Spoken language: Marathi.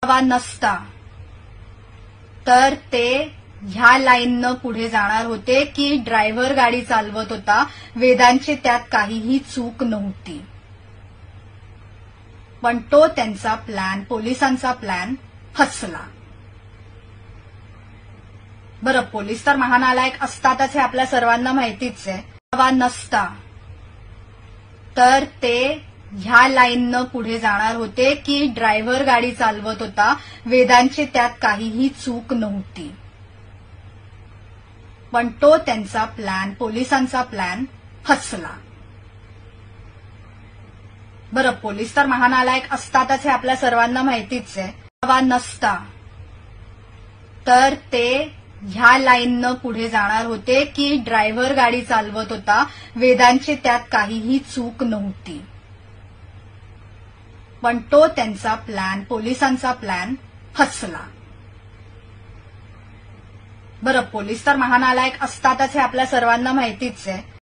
हवा नसता तर ते ह्या लाईननं पुढे जाणार होते की ड्रायव्हर गाडी चालवत होता, वेदांची त्यात काहीही चूक नव्हती. पण तो त्यांचा प्लॅन, पोलिसांचा प्लॅन फसला. बरं, पोलीस तर महानालायक असतातच हे आपल्या सर्वांना माहितीच आहे. हवा नसता तर ते ह्या लाईननं पुढे जाणार होते की ड्रायव्हर गाडी चालवत होता, वेदांची त्यात काहीही चूक नव्हती. पण तो त्यांचा प्लॅन, पोलिसांचा प्लॅन फसला. बरं, पोलीस तर महानालायक असतातच हे आपल्या सर्वांना माहितीच आहे. हवा नसता तर ते ह्या लाईननं पुढे जाणार होते की ड्रायव्हर गाडी चालवत होता, वेदांची त्यात काहीही चूक नव्हती. पण तो त्यांचा प्लॅन, पोलिसांचा प्लॅन फसला. बरं, पोलीस तर महानालायक असतातच हे आपल्या सर्वांना माहितीच आहे.